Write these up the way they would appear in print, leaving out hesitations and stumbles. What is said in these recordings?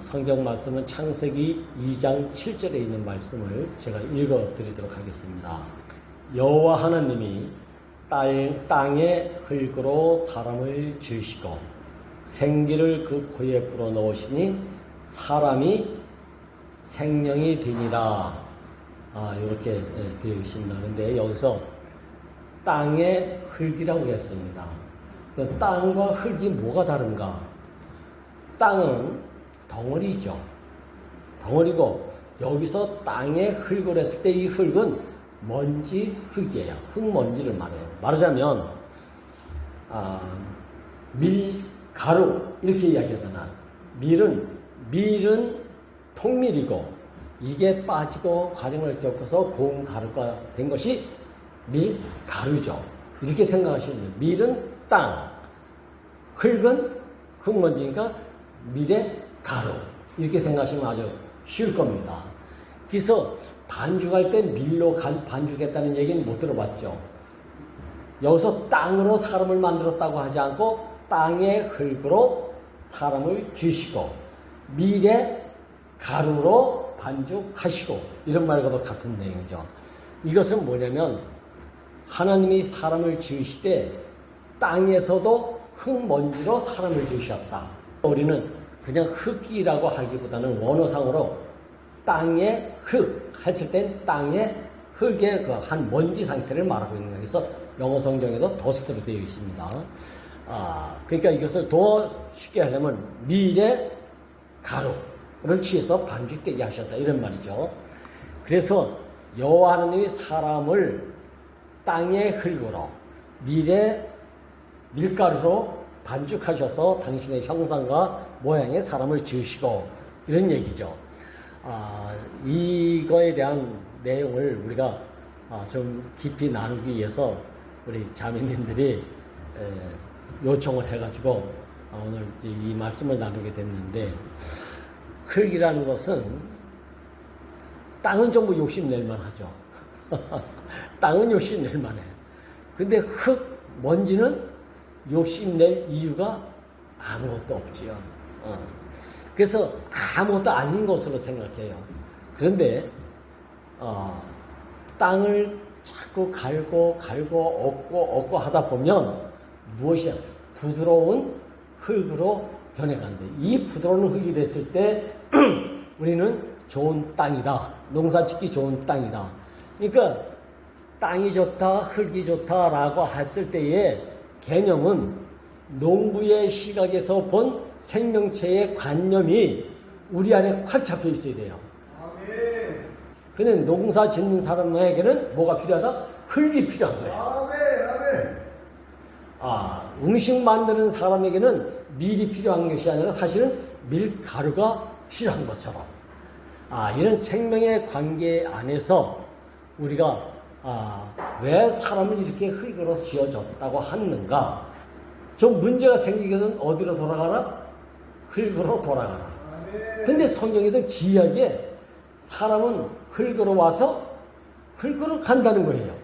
성경 말씀은 창세기 2장 7절에 있는 말씀을 제가 읽어 드리도록 하겠습니다. 여호와 하나님이 땅의 흙으로 사람을 지으시고 생기를 그 코에 불어넣으시니 사람이 생명이 되니라. 이렇게 되어 있습니다. 근데 여기서 땅의 흙이라고 했습니다. 그 땅과 흙이 뭐가 다른가? 땅은 덩어리죠. 덩어리고 여기서 땅에 흙을 했을 때 이 흙은 먼지 흙이에요. 흙먼지를 말해요. 말하자면 밀가루 이렇게 이야기하잖아. 밀은 통밀이고 이게 빠지고 과정을 겪어서 고운 가루가 된 것이 밀가루죠. 이렇게 생각하시면 돼요. 밀은 땅, 흙은 흙먼지니까 밀의 가루 이렇게 생각하시면 아주 쉬울 겁니다. 그래서 반죽할 때 밀로 반죽했다는 얘기는 못 들어봤죠. 여기서 땅으로 사람을 만들었다고 하지 않고 땅의 흙으로 사람을 지으시고 밀의 가루로 반죽하시고 이런 말과도 같은 내용이죠. 이것은 뭐냐면 하나님이 사람을 지으시되 땅에서도 흙먼지로 사람을 지으셨다. 우리는 그냥 흙이라고 하기보다는 원어상으로 땅의 흙 했을 땐 땅의 흙의 그 한 먼지 상태를 말하고 있는 거예요. 그래서 영어 성경에도 더스트로 되어 있습니다. 그러니까 이것을 더 쉽게 하려면 밀의 가루를 취해서 반죽되게 하셨다 이런 말이죠. 그래서 여호와 하나님이 사람을 땅의 흙으로 밀가루로 반죽하셔서 당신의 형상과 모양의 사람을 지으시고 이런 얘기죠. 이거에 대한 내용을 우리가 좀 깊이 나누기 위해서 우리 자매님들이 요청을 해가지고 오늘 이 말씀을 나누게 됐는데, 흙이라는 것은 땅은 전부 욕심낼만 하죠. 땅은 욕심낼만 해. 근데 먼지는 욕심낼 이유가 아무것도 없지요. 그래서 아무것도 아닌 것으로 생각해요. 그런데 땅을 자꾸 갈고 얻고 하다 보면 무엇이야? 부드러운 흙으로 변해간대. 이 부드러운 흙이 됐을 때 우리는 좋은 땅이다. 농사 짓기 좋은 땅이다. 그러니까 땅이 좋다, 흙이 좋다라고 했을 때의 개념은 농부의 시각에서 본 생명체의 관념이 우리 안에 확 잡혀 있어야 돼요. 근데 농사 짓는 사람에게는 뭐가 필요하다? 흙이 필요한 거예요. 음식 만드는 사람에게는 밀이 필요한 것이 아니라 사실은 밀가루가 필요한 것처럼 이런 생명의 관계 안에서 우리가 왜 사람을 이렇게 흙으로 지어줬다고 하는가? 좀 문제가 생기거든 어디로 돌아가라? 흙으로 돌아가라. 근데 성경에도 기이하게 사람은 흙으로 와서 흙으로 간다는 거예요.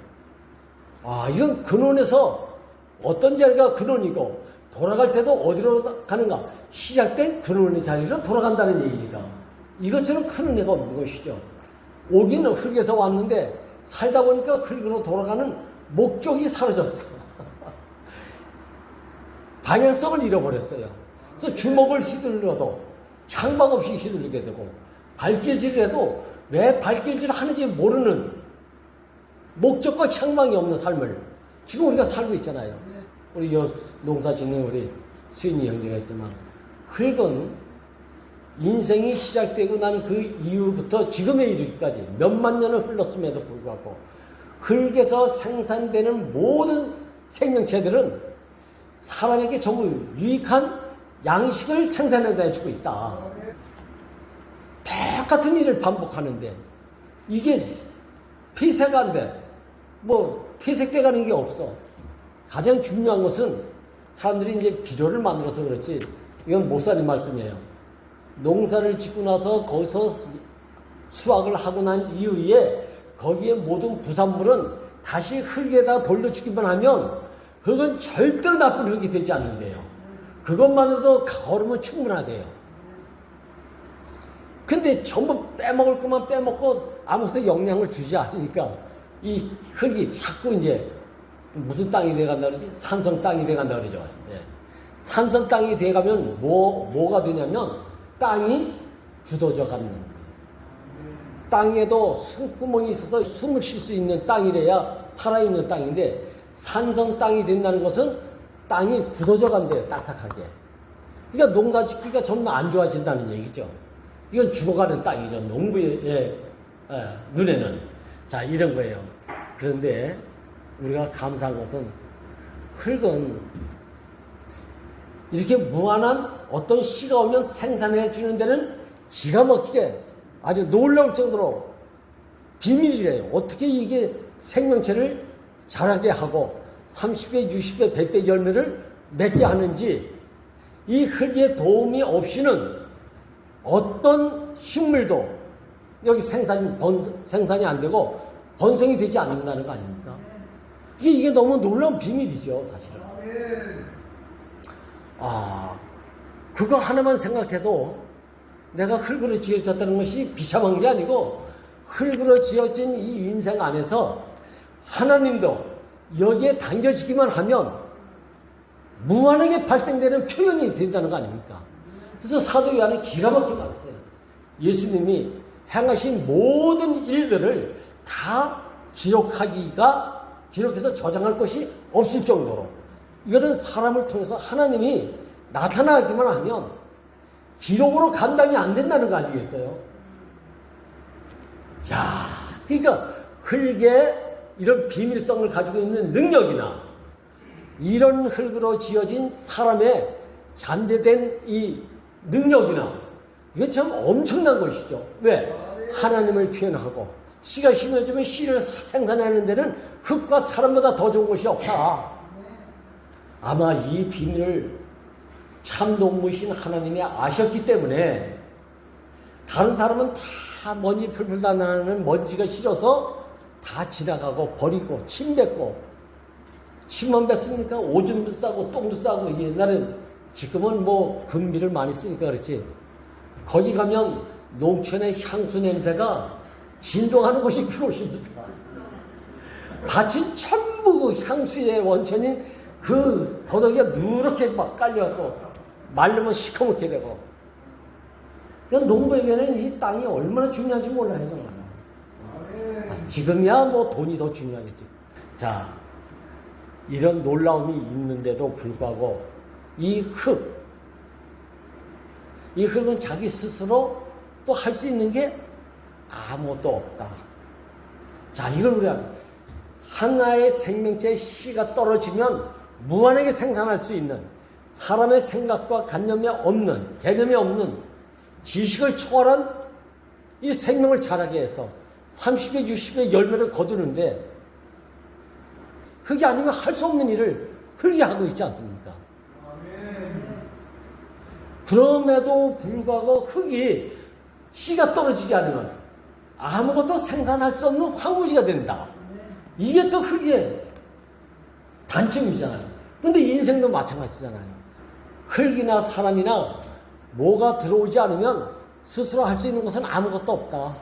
이건 근원에서 어떤 자리가 근원이고 돌아갈 때도 어디로 가는가? 시작된 근원의 자리로 돌아간다는 얘기가 이것처럼 큰 은혜가 없는 것이죠. 오기는 흙에서 왔는데 살다 보니까 흙으로 돌아가는 목적이 사라졌어. 방향성을 잃어버렸어요. 그래서 주먹을 휘둘러도 향방 없이 휘둘리게 되고 발길질해도 왜 발길질을 하는지 모르는 목적과 향방이 없는 삶을 지금 우리가 살고 있잖아요. 우리 농사 짓는 우리 수인이 형제가 있지만 흙은 인생이 시작되고 난 그 이후부터 지금에 이르기까지 몇만 년을 흘렀음에도 불구하고 흙에서 생산되는 모든 생명체들은 사람에게 전부 유익한 양식을 생산해다 주고 있다. 똑같은 일을 반복하는데 이게 폐쇄가 안 돼. 퇴색돼 가는 게 없어. 가장 중요한 것은 사람들이 이제 비료를 만들어서 그렇지 이건 못살린 말씀이에요. 농사를 짓고 나서 거기서 수확을 하고 난 이후에 거기에 모든 부산물은 다시 흙에다 돌려주기만 하면 흙은 절대로 나쁜 흙이 되지 않는데요. 그것만으로도 거름은 충분하대요. 근데 전부 빼먹을 것만 빼먹고 아무것도 영양을 주지 않으니까 이 흙이 자꾸 이제 무슨 땅이 돼간다 그러지? 산성 땅이 돼간다 그러죠. 예. 산성 땅이 돼가면 뭐가 되냐면 땅이 굳어져 가는 거예요. 땅에도 숨구멍이 있어서 숨을 쉴 수 있는 땅이래야 살아있는 땅인데 산성 땅이 된다는 것은 땅이 굳어져 간대요. 딱딱하게. 그러니까 농사 짓기가 좀 안 좋아진다는 얘기죠. 이건 죽어가는 땅이죠. 농부의 눈에는. 자, 이런 거예요. 그런데 우리가 감사한 것은 흙은 이렇게 무한한 어떤 시가 오면 생산해 주는 데는 기가 막히게 아주 놀라울 정도로 비밀이래요. 어떻게 이게 생명체를 자라게 하고 30배, 60배, 100배 열매를 맺게 하는지 이 흙의 도움이 없이는 어떤 식물도 여기 생산이 안 되고 번성이 되지 않는다는 거 아닙니까? 이게 너무 놀라운 비밀이죠, 사실은. 그거 하나만 생각해도 내가 흙으로 지어졌다는 것이 비참한 게 아니고 흙으로 지어진 이 인생 안에서 하나님도 여기에 당겨지기만 하면 무한하게 발생되는 표현이 된다는 거 아닙니까? 그래서 사도 요한은 기가 막히게 말했어요. 예수님이 행하신 모든 일들을 다 기록해서 저장할 것이 없을 정도로 이거는 사람을 통해서 하나님이 나타나기만 하면 기록으로 감당이 안 된다는 거 아니겠어요? 야, 그러니까 흙에 이런 비밀성을 가지고 있는 능력이나 이런 흙으로 지어진 사람의 잠재된 이 능력이나 이건 참 엄청난 것이죠. 왜? 하나님을 표현하고 씨가 심어주면 씨를 생산하는 데는 흙과 사람보다 더 좋은 것이 없다. 아마 이 비밀을 참 농부이신 하나님이 아셨기 때문에 다른 사람은 다 먼지 풀풀 나는 먼지가 싫어서 다 지나가고 버리고 침 뱉고 침만 뱉습니까? 오줌도 싸고 똥도 싸고 옛날엔 지금은 뭐 금비를 많이 쓰니까 그렇지 거기 가면 농촌의 향수 냄새가 진동하는 곳이 그곳입니다. 밭이 전부 그 향수의 원천인 그 더덕이가 누렇게 막 깔려갖고 말르면 시커멓게 되고 그러니까 농부에게는 이 땅이 얼마나 중요한지 몰라요 정말. 지금이야 뭐 돈이 더 중요하겠지. 자, 이런 놀라움이 있는데도 불구하고 이 흙은 자기 스스로 또 할 수 있는 게 아무것도 없다. 자, 이걸 우리가 하나의 생명체의 씨가 떨어지면 무한하게 생산할 수 있는 사람의 생각과 개념이 없는 지식을 초월한 이 생명을 자라게 해서 30배, 60배 열매를 거두는데 흙이 아니면 할 수 없는 일을 흙이 하고 있지 않습니까? 그럼에도 불구하고 흙이 씨가 떨어지지 않으면 아무것도 생산할 수 없는 황무지가 된다. 이게 또 흙의 단점이잖아요. 근데 인생도 마찬가지잖아요. 흙이나 사람이나 뭐가 들어오지 않으면 스스로 할 수 있는 것은 아무것도 없다.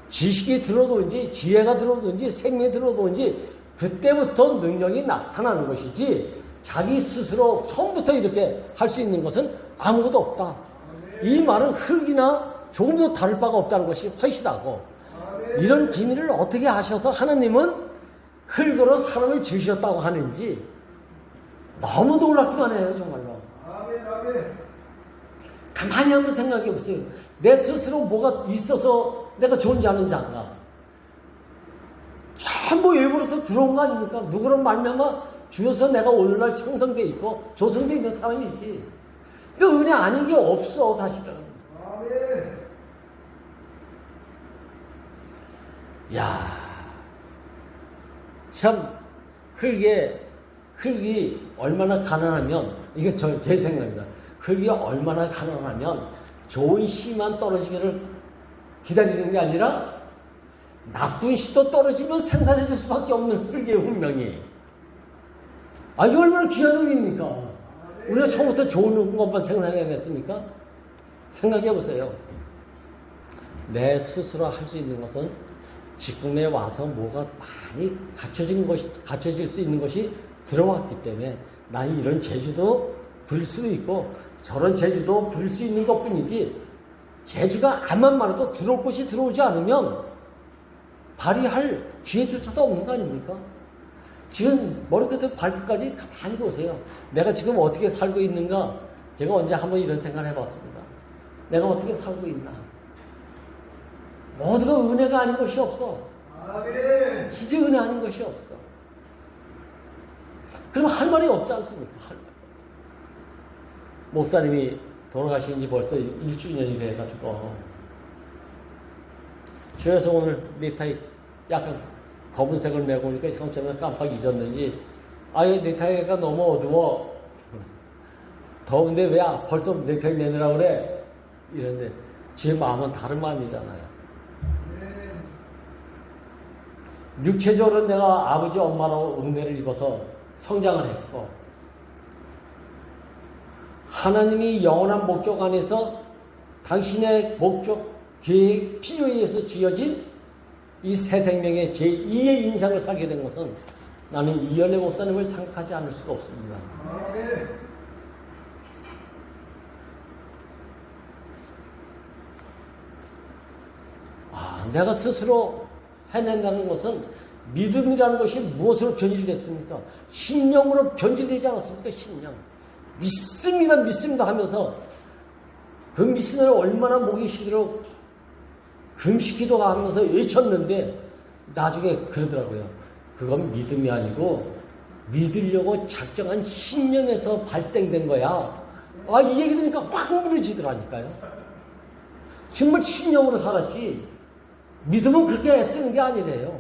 지식이 들어오든지 지혜가 들어오든지 생명이 들어오든지 그때부터 능력이 나타나는 것이지 자기 스스로 처음부터 이렇게 할 수 있는 것은 아무것도 없다. 이 말은 흙이나 조금도 다를 바가 없다는 것이 확실하고 이런 비밀을 어떻게 하셔서 하나님은 흙으로 사람을 지으셨다고 하는지 너무 놀랍기만 해요 정말로. 가만히 한번 생각해 보세요. 내 스스로 뭐가 있어서 내가 존재하는 자인가? 전부 외부로서 들어온 거 아닙니까? 누구로 말미암아 주어서 내가 오늘날 형성되어 있고 조성되어 있는 사람이지. 그 은혜 아닌 게 없어 사실은. 야, 참 흙이 얼마나 가난하면 이게 제 생각입니다. 흙이 얼마나 가난하면 좋은 씨만 떨어지기를 기다리는 게 아니라 나쁜 씨도 떨어지면 생산해 줄 수밖에 없는 흙의 운명이. 이게 얼마나 귀한 흙입니까? 우리가 처음부터 좋은 것만 생산해냈습니까? 생각해 보세요. 내 스스로 할 수 있는 것은 지금에 와서 뭐가 많이 갖춰질 수 있는 것이 들어왔기 때문에 나는 이런 재주도 부릴 수도 있고 저런 재주도 부릴 수 있는 것 뿐이지, 재주가 암만 많아도 들어올 곳이 들어오지 않으면 발휘할 기회조차도 없는 거 아닙니까? 지금 머리끝부터 발끝까지 가만히 보세요. 내가 지금 어떻게 살고 있는가? 제가 언제 한번 이런 생각을 해봤습니다. 내가 어떻게 살고 있나? 모두가 은혜가 아닌 것이 없어. 진짜 은혜 아닌 것이 없어. 그럼 할 말이 없지 않습니까? 할 말이 없어. 목사님이 돌아가신 지 벌써 1주년이 돼가지고, 그래서 오늘 넥타이 약간 검은색을 메고 오니까 형처럼 깜빡 잊었는지, 아예 넥타이가 너무 어두워. 더운데 왜 벌써 넥타이 내느라고 그래? 이런데 제 마음은 다른 마음이잖아요. 육체적으로 내가 아버지 엄마로 은혜를 입어서 성장을 했고, 하나님이 영원한 목적 안에서 당신의 목적, 계획, 필요에 의해서 지어진 이 새 생명의 제2의 인생을 살게 된 것은 나는 이현래 목사님을 생각하지 않을 수가 없습니다. 내가 스스로 해낸다는 것은 믿음이라는 것이 무엇으로 변질됐습니까? 신령으로 변질되지 않았습니까? 신령. 믿습니다, 믿습니다 하면서 그 믿음을 얼마나 목이 쉬도록 금식기도 하면서 외쳤는데 나중에 그러더라고요. 그건 믿음이 아니고 믿으려고 작정한 신념에서 발생된 거야. 이 얘기 들으니까 확 무너지더라니까요. 정말 신념으로 살았지. 믿음은 그렇게 애쓰는 게 아니래요.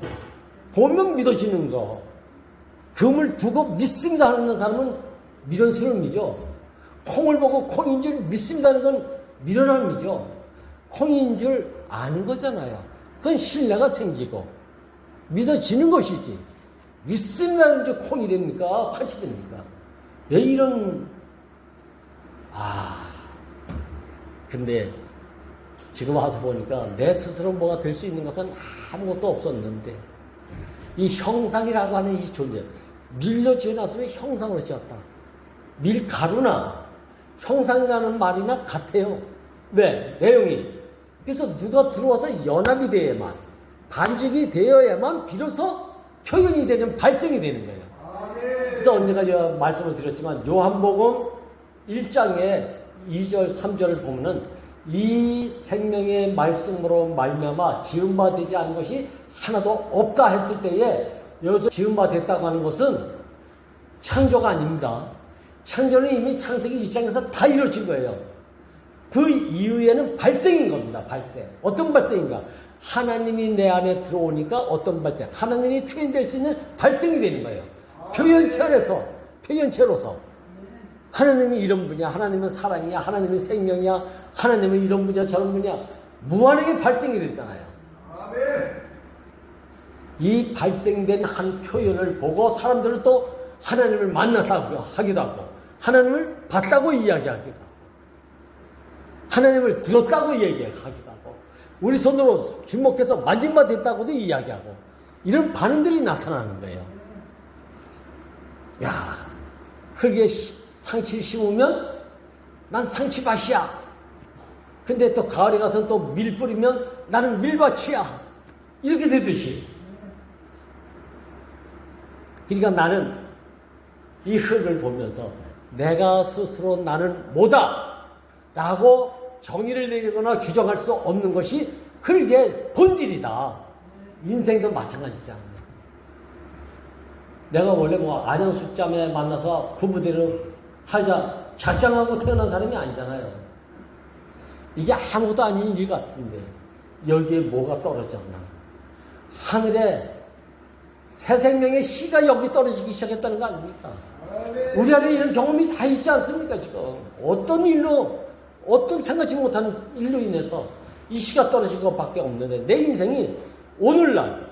보면 믿어지는 거. 금을 두고 믿습니다 하는 사람은 미련스러운 믿죠. 콩을 보고 콩인 줄 믿습니다는 건 미련한 믿죠. 콩인 줄 아는 거잖아요. 그건 신뢰가 생기고 믿어지는 것이지. 믿습니다는 줄 콩이 됩니까? 팥이 됩니까? 왜 이런... 근데 지금 와서 보니까 내 스스로 뭐가 될 수 있는 것은 아무것도 없었는데, 이 형상이라고 하는 이 존재, 밀로 지어놨으면 형상으로 지었다. 밀가루나 형상이라는 말이나 같아요. 왜? 내용이. 그래서 누가 들어와서 연합이 되어야만, 반죽이 되어야만 비로소 표현이 되는, 발생이 되는 거예요. 그래서 언제가 제가 말씀을 드렸지만 요한복음 1장에 2절 3절을 보면은 이 생명의 말씀으로 말미암아 지음바 되지 않은 것이 하나도 없다 했을 때에, 여기서 지음바 됐다고 하는 것은 창조가 아닙니다. 창조는 이미 창세기 1장에서 다 이루어진 거예요. 그 이후에는 발생인 겁니다. 발생. 어떤 발생인가? 하나님이 내 안에 들어오니까 어떤 발생? 하나님이 표현될 수 있는 발생이 되는 거예요. 표현체로서. 하나님이 이런 분이야, 하나님은 사랑이야, 하나님은 생명이야, 하나님은 이런 분이야, 저런 분이야, 무한하게 발생이 되잖아요. 이 발생된 한 표현을 보고 사람들은 또 하나님을 만났다고 하기도 하고, 하나님을 봤다고 이야기하기도 하고, 하나님을 들었다고 얘기하기도 하고, 우리 손으로 주목해서 만진 바 됐다고도 이야기하고, 이런 반응들이 나타나는 거예요. 흙에 상치를 심으면 난 상치밭이야. 근데 또 가을에 가서 또 밀 뿌리면 나는 밀밭이야. 이렇게 되듯이. 그러니까 나는 이 흙을 보면서 내가 스스로 나는 뭐다 라고 정의를 내리거나 규정할 수 없는 것이 흙의 본질이다. 인생도 마찬가지잖아요. 내가 원래 안양숙자매 만나서 부부대로 살자 작정하고 태어난 사람이 아니잖아요. 이게 아무것도 아닌 일 같은데 여기에 뭐가 떨어졌나? 하늘에 새 생명의 씨가 여기 떨어지기 시작했다는 거 아닙니까? 우리 안에 이런 경험이 다 있지 않습니까? 지금 어떤 일로, 어떤 생각지 못하는 일로 인해서 이 씨가 떨어진 것밖에 없는데, 내 인생이 오늘날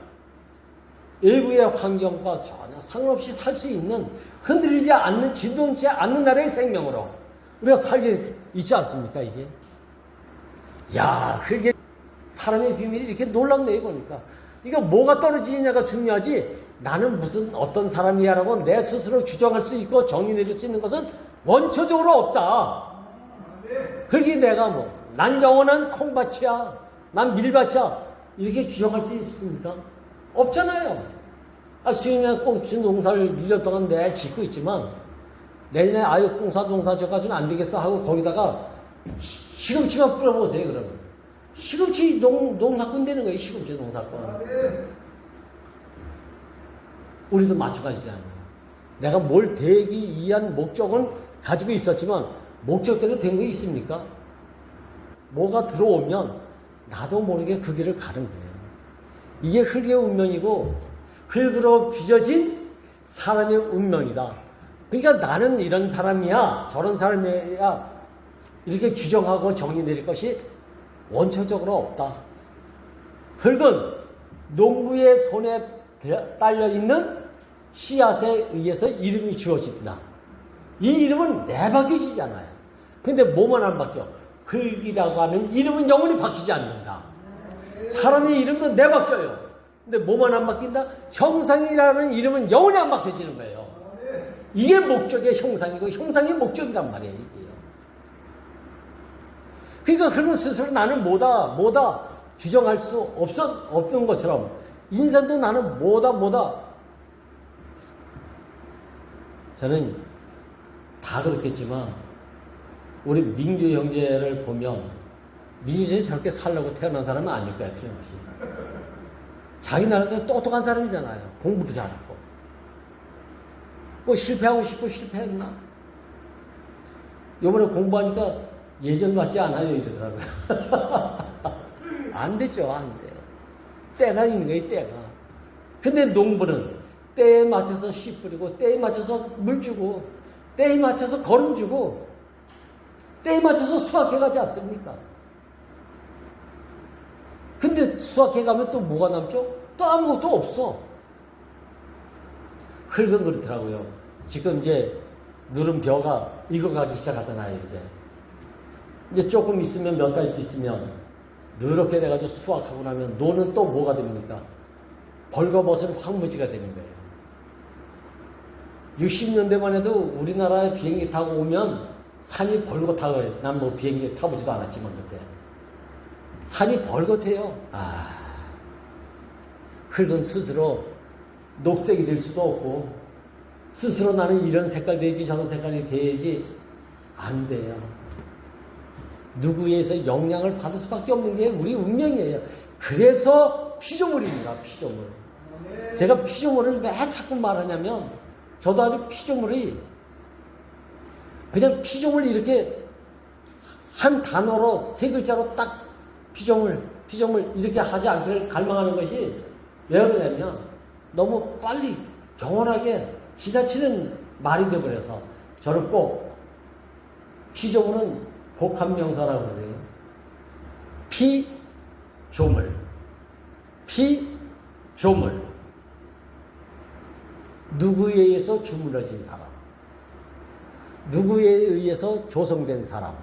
외부의 환경과 전혀 상관없이 살 수 있는, 흔들리지 않는, 진동치 않는 나라의 생명으로 우리가 살게 있지 않습니까? 이게 흙에 사람의 비밀이 이렇게 놀랍네요, 보니까. 이거 뭐가 떨어지느냐가 중요하지, 나는 무슨 어떤 사람이야라고 내 스스로 규정할 수 있고 정의 내릴 수 있는 것은 원초적으로 없다. 그러기 내가 뭐, 난 영원한 콩밭이야, 난 밀밭이야, 이렇게 규정할 수 있습니까? 없잖아요. 수익량 꽁치 농사를 1년 동안 내 짓고 있지만, 내년에 아유 꽁사 농사 져가지고는 안 되겠어 하고 거기다가 시금치만 뿌려보세요, 그러면. 시금치 농사꾼 되는 거예요, 시금치 농사꾼. 우리도 마찬가지잖아요. 내가 뭘 되기 위한 목적은 가지고 있었지만, 목적대로 된 게 있습니까? 뭐가 들어오면 나도 모르게 그 길을 가는 거예요. 이게 흙의 운명이고, 흙으로 빚어진 사람의 운명이다. 그러니까 나는 이런 사람이야, 저런 사람이야, 이렇게 규정하고 정의 내릴 것이 원초적으로 없다. 흙은 농부의 손에 딸려있는 씨앗에 의해서 이름이 주어진다. 이 이름은 내 바뀌지잖아요. 근데 뭐만 안 바뀌어? 흙이라고 하는 이름은 영원히 바뀌지 않는다. 사람의 이름도 내 바뀌어요. 근데 뭐만 안 바뀐다? 형상이라는 이름은 영원히 안 바뀌어지는 거예요. 이게 목적의 형상이고 형상의 목적이란 말이에요, 이게요. 그러니까 그런 스스로 나는 뭐다 규정할 수 없는 것처럼 인생도 나는 뭐다. 저는 다 그렇겠지만 우리 민규 형제를 보면 민규 형제 저렇게 살려고 태어난 사람은 아닐 거야, 틀림없이. 자기 나라도 똑똑한 사람이잖아요. 공부도 잘하고. 뭐 실패하고 싶고 실패했나? 요번에 공부하니까 예전 같지 않아요, 이러더라고요. 안 됐죠, 안 돼. 때가 있는 거예요, 때가. 근데 농부는 때에 맞춰서 씨 뿌리고, 때에 맞춰서 물 주고, 때에 맞춰서 거름 주고, 때에 맞춰서 수확해 가지 않습니까? 근데 수확해 가면 또 뭐가 남죠? 또 아무것도 없어. 흙은 그렇더라고요. 지금 이제 누른 벼가 익어가기 시작하잖아요, 이제 조금 있으면 몇 달 있으면 누렇게 돼가지고 수확하고 나면 노는 또 뭐가 됩니까? 벌거벗은 황무지가 되는 거예요. 60년대만 해도 우리나라에 비행기 타고 오면 산이 벌겋다고요. 난 뭐 비행기 타보지도 않았지만 그때. 산이 벌겋해요. 흙은 스스로 녹색이 될 수도 없고, 스스로 나는 이런 색깔 돼야지 저런 색깔이 돼야지 안 돼요. 누구에서 영향을 받을 수밖에 없는 게 우리 운명이에요. 그래서 피조물입니다, 피조물. 제가 피조물을 왜 자꾸 말하냐면, 저도 아주 피조물이, 그냥 피조물 이렇게 한 단어로 세 글자로 딱 피조물 이렇게 하지 않기를 갈망하는 것이 왜 그러냐면, 너무 빨리 경원하게 지나치는 말이 되어버려서 저는 꼭 피조물은 복합명사라고 그래요. 피조물. 누구에 의해서 주물러진 사람, 누구에 의해서 조성된 사람,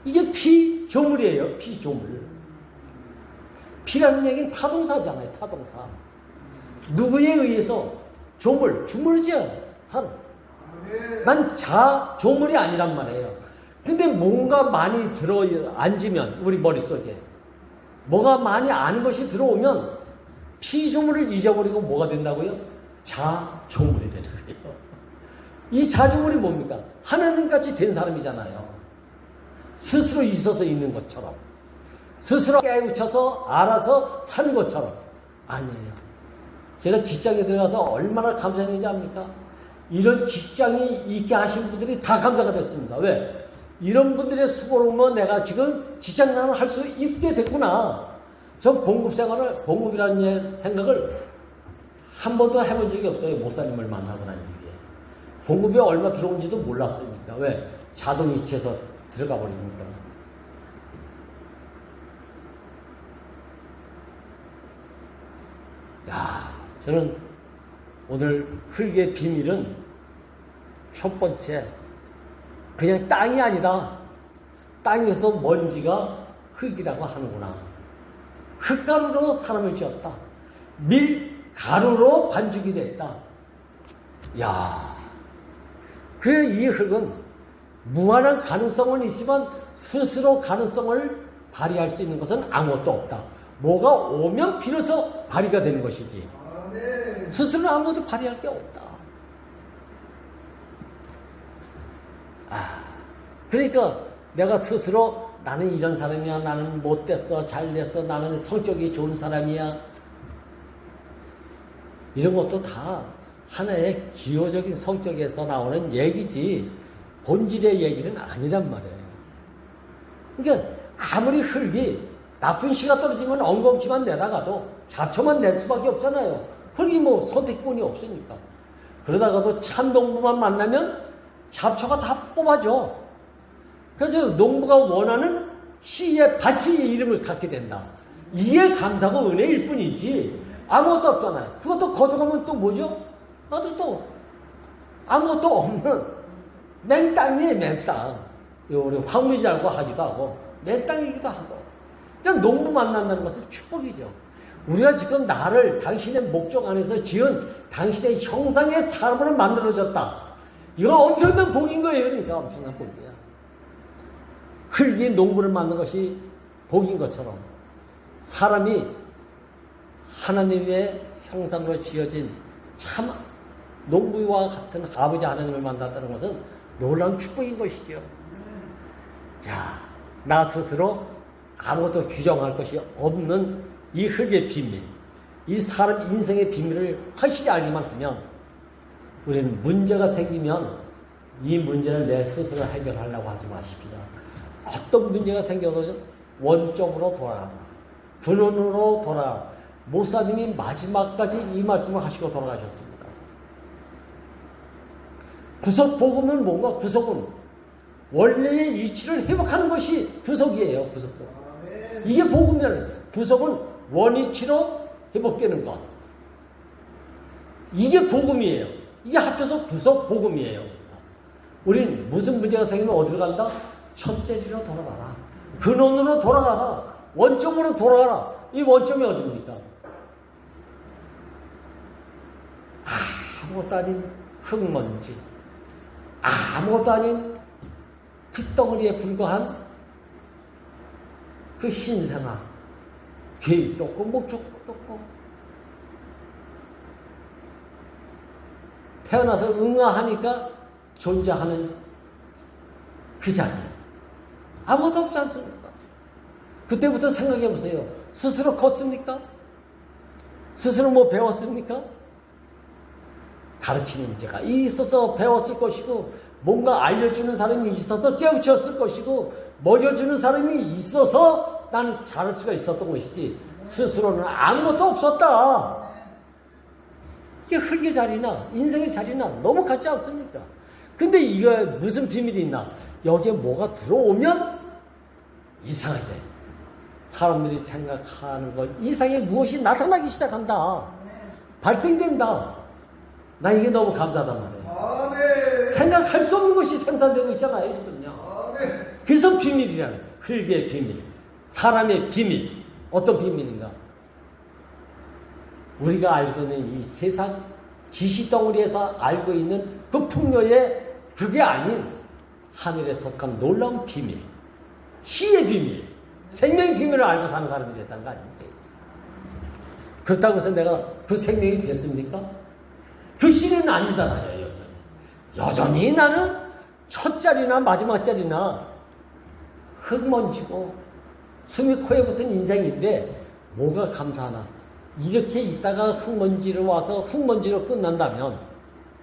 이게 피조물이에요. 피조물. 피라는 얘기는 타동사잖아요, 타동사. 누구에 의해서 주물이지 사람. 난 조물이 아니란 말이에요. 근데 뭔가 많이 앉으면 우리 머릿속에 뭐가 많이 아는 것이 들어오면 피조물을 잊어버리고 뭐가 된다고요? 자조물이 되는 거예요. 이 자조물이 뭡니까? 하나님같이 된 사람이잖아요. 스스로 있어서 있는 것처럼, 스스로 깨우쳐서 알아서 사는 것처럼. 아니에요. 제가 직장에 들어가서 얼마나 감사했는지 압니까? 이런 직장이 있게 하신 분들이 다 감사가 됐습니다. 왜? 이런 분들의 수고로만 내가 지금 직장생활을 할 수 있게 됐구나. 전 봉급이라는 생각을 한 번도 해본 적이 없어요. 목사님을 만나고 난 이후에. 봉급이 얼마 들어온지도 몰랐으니까. 왜? 자동이체해서 들어가 버리니까. 저는 오늘 흙의 비밀은 첫 번째, 그냥 땅이 아니다. 땅에서 먼지가 흙이라고 하는구나. 흙가루로 사람을 지었다. 밀가루로 반죽이 됐다. 야, 그래 이 흙은 무한한 가능성은 있지만 스스로 가능성을 발휘할 수 있는 것은 아무것도 없다. 뭐가 오면 비로소 발휘가 되는 것이지. 스스로 아무것도 발휘할 게 없다. 그러니까 내가 스스로 나는 이런 사람이야, 나는 못됐어, 잘됐어, 나는 성격이 좋은 사람이야, 이런 것도 다 하나의 기호적인 성격에서 나오는 얘기지 본질의 얘기는 아니란 말이에요. 그러니까 아무리 흙이 나쁜 씨가 떨어지면 엉겅퀴만 내다가도 잡초만 낼 수밖에 없잖아요. 흙이 뭐 선택권이 없으니까. 그러다가도 참 농부만 만나면 잡초가 다 뽑아줘. 그래서 농부가 원하는 씨의 밭의 이름을 갖게 된다. 이게 감사고 은혜일 뿐이지 아무것도 없잖아요. 그것도 거둬가면 또 뭐죠? 나도 또 아무것도 없는 맨땅이에요. 맨땅. 우리 황무지라고 하기도 하고 맨땅이기도 하고. 그냥 농부 만난다는 것은 축복이죠. 우리가 지금 나를 당신의 목적 안에서 지은 당신의 형상의 사람으로 만들어졌다. 이거 엄청난 복인 거예요. 그러니까 엄청난 복이야. 흙이 농부를 만든 것이 복인 것처럼 사람이 하나님의 형상으로 지어진 참 농부와 같은 아버지 하나님을 만났다는 것은 놀라운 축복인 것이죠. 자, 나 스스로 아무것도 규정할 것이 없는 이 흙의 비밀, 이 사람 인생의 비밀을 확실히 알기만 하면 우리는 문제가 생기면 이 문제를 내 스스로 해결하려고 하지 마십시다. 어떤 문제가 생겨도 원점으로 돌아가라. 근원으로 돌아가라. 목사님이 마지막까지 이 말씀을 하시고 돌아가셨습니다. 구속 복음은 뭔가? 구속은 원래의 위치를 회복하는 것이 구속이에요. 구속 복음. 이게 복음이라는. 구속은 원위치로 회복되는 것. 이게 복음이에요. 이게 합쳐서 구속 복음이에요. 우린 무슨 문제가 생기면 어디로 간다? 첫째리로 돌아가라. 근원으로 돌아가라. 원점으로 돌아가라. 이 원점이 어디입니까? 아무것도 아닌 흙먼지, 아무것도 아닌 핏덩어리에 불과한 그 신생아, 계획도 없고 목적도 없고 태어나서 응아하니까 존재하는 그 자리, 아무것도 없지 않습니까? 그때부터 생각해 보세요. 스스로 컸습니까? 스스로 뭐 배웠습니까? 가르치는 자가 있어서 배웠을 것이고, 뭔가 알려주는 사람이 있어서 깨우쳤을 것이고, 먹여주는 사람이 있어서 나는 자랄 수가 있었던 것이지, 스스로는 아무것도 없었다. 이게 흙의 자리나 인생의 자리나 너무 같지 않습니까? 근데 이거 무슨 비밀이 있나? 여기에 뭐가 들어오면 이상하게 사람들이 생각하는 것 이상의 무엇이 나타나기 시작한다. 발생된다. 나 이게 너무 감사하단 말이에요. 아멘. 생각할 수 없는 것이 생산되고 있잖아요, 지금요. 아멘. 그래서 비밀이라는, 흙의 비밀, 사람의 비밀. 어떤 비밀인가? 우리가 알고 있는 이 세상 지시덩어리에서 알고 있는 그 풍요의 그게 아닌 하늘에 속한 놀라운 비밀, 시의 비밀, 생명의 비밀을 알고 사는 사람이 됐다는 거 아닙니까? 그렇다고 해서 내가 그 생명이 됐습니까? 그 씨는 아니잖아요, 여전히. 여전히 나는 첫 자리나 마지막 자리나 흙먼지고 숨이 코에 붙은 인생인데 뭐가 감사하나? 이렇게 있다가 흙먼지로 와서 흙먼지로 끝난다면,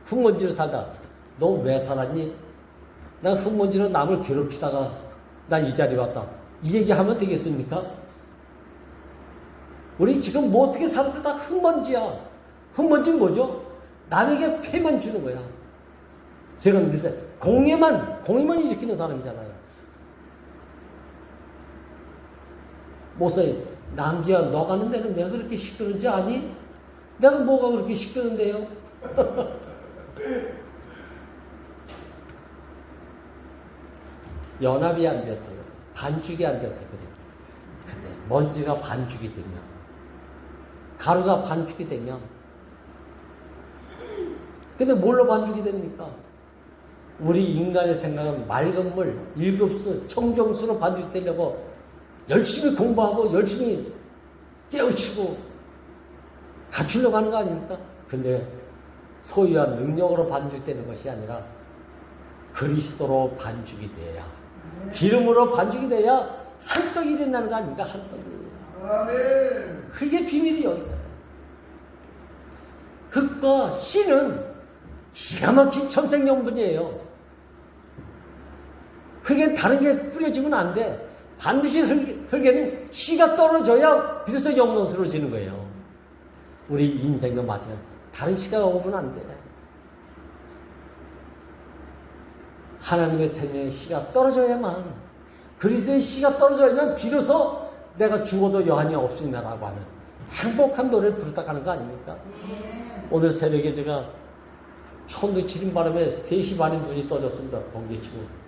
흙먼지로 살다 너 왜 살았니? 난 흙먼지로 남을 괴롭히다가 난 이 자리에 왔다. 이 얘기하면 되겠습니까? 우리 지금 뭐 어떻게 사는데 다 흙먼지야. 흙먼지는 뭐죠? 남에게 폐만 주는 거야. 제가 믿으세요. 공해만 일으키는 사람이잖아요. 목사님, 남지야, 너 가는 데는 왜 그렇게 시끄러운지 아니? 내가 뭐가 그렇게 시끄러운데요? 연합이 안 돼서요. 반죽이 안 돼서 그래요. 근데 먼지가 반죽이 되면, 가루가 반죽이 되면, 근데 뭘로 반죽이 됩니까? 우리 인간의 생각은 맑은 물, 일급수, 청정수로 반죽되려고 열심히 공부하고 열심히 깨우치고 갖추려고 하는 거 아닙니까? 근데 소유와 능력으로 반죽되는 것이 아니라 그리스도로 반죽이 돼야, 기름으로 반죽이 돼야 한떡이 된다는 거 아닙니까? 한떡이. 아멘. 그게 비밀이 여기 있잖아요. 흙과 씨는 기가 막힌 천생연분이에요. 흙엔 다른 게 뿌려지면 안 돼. 반드시 흙에는 씨가 떨어져야 비로소 영혼스러워지는 거예요. 우리 인생도 마찬가지. 다른 씨가 오면 안 돼. 하나님의 생명의 씨가 떨어져야만, 그리스도의 씨가 떨어져야만 비로소 내가 죽어도 여한이 없으리라고 하는 행복한 노래를 부르다가는 거 아닙니까? 오늘 새벽에 제가 천둥 치는 바람에 3시 반에 눈이 떠졌습니다. 번개치고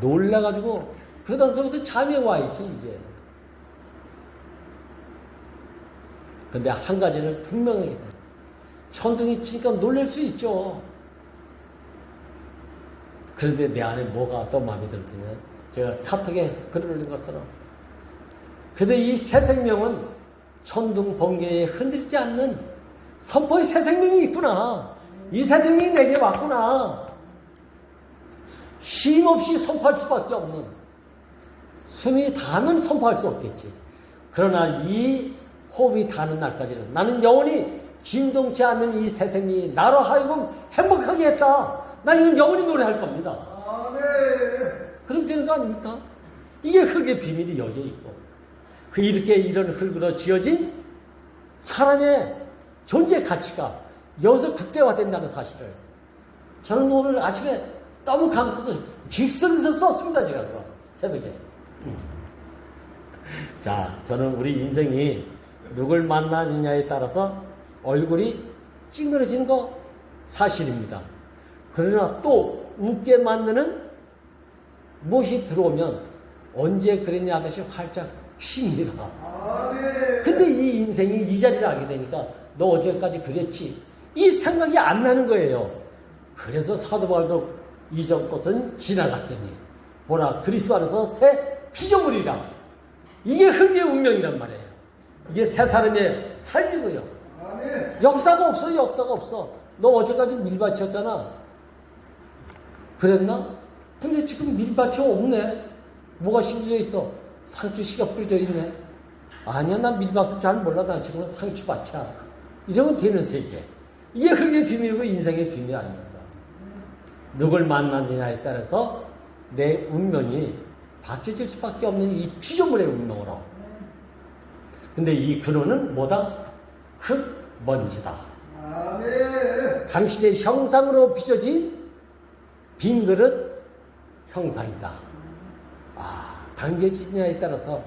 놀라가지고 그러다 서부터 잠이 와있지 이제. 근데 한 가지는 분명하게 천둥이 치니까 놀랄 수 있죠. 그런데 내 안에 뭐가 더 마음에 들었더냐, 제가 카톡에 글을 올린 것처럼, 그런데 이 새 생명은 천둥 번개에 흔들리지 않는 선포의 새 생명이 있구나. 이 새 생명이 내게 왔구나. 쉼 없이 선포할 수밖에 없는, 숨이 닿으면 선포할 수 없겠지. 그러나 이 호흡이 닿는 날까지는 나는 영원히 진동치 않는 이 새 생명이 나로 하여금 행복하게 했다. 나 이건 영원히 노래할 겁니다. 아멘. 그럼 되는 거 아닙니까? 이게 흙의 비밀이 여기에 있고, 이렇게 이런 흙으로 지어진 사람의 존재 가치가 여기서 극대화된다는 사실을 저는 오늘 아침에 너무 감사해서 직선에서 썼습니다. 제가 새벽에. 자, 저는 우리 인생이 누굴 만나느냐에 따라서 얼굴이 찡그러지는 거 사실입니다. 그러나 또 웃게 만드는 무엇이 들어오면 언제 그랬냐 하듯이 활짝 핍니다. 근데 이 인생이 이 자리를 알게 되니까 너 어제까지 그랬지, 이 생각이 안 나는 거예요. 그래서 사도 바울도 이전 것은 지나갔으니 보라 그리스도 안에서 새 피조물이라. 이게 흙의 운명이란 말이에요. 이게 새 사람의 삶이고요. 역사가 없어. 역사가 없어. 너 어제까지 밀밭이었잖아. 그랬나? 근데 지금 밀밭이 없네. 뭐가 심겨져 있어? 상추씨가 뿌려져 있네. 아니야, 난 밀밭은 잘 몰라. 난 지금은 상추밭이야. 이러면 되는 세계. 이게 흙의 비밀이고 인생의 비밀이 아닙니까? 누굴 만나느냐에 따라서 내 운명이 바뀌어질 수밖에 없는 이 피조물의 운명으로. 근데 이 근원은 뭐다? 흙, 먼지다. 아멘. 당신의 형상으로 빚어진 빈 그릇 형상이다. 당겨지냐에 따라서.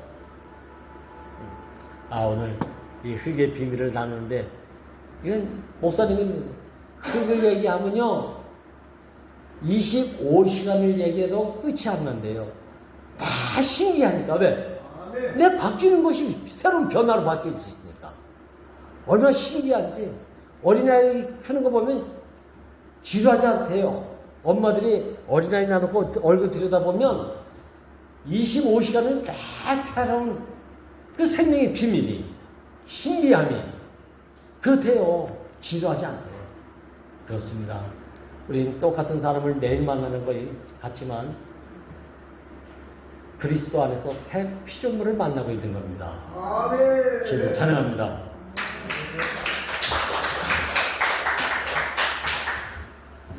오늘 이 흙의 비밀을 나누는데, 이건 목사님이 흙을 얘기하면요 25시간을 얘기해도 끝이 안 난대요. 다 신기하니까. 왜? 내 바뀌는 것이 새로운 변화로 바뀌어지니까 얼마나 신기한지. 어린아이 크는 거 보면 지루하지 않대요. 엄마들이 어린아이 놔놓고 얼굴 들여다보면 25시간은 다 새로운 그 생명의 비밀이, 신비함이 그렇대요. 지루하지 않대요. 그렇습니다. 우리는 똑같은 사람을 매일 만나는 거 같지만 그리스도 안에서 새 피조물을 만나고 있는 겁니다. 아멘. 찬양합니다.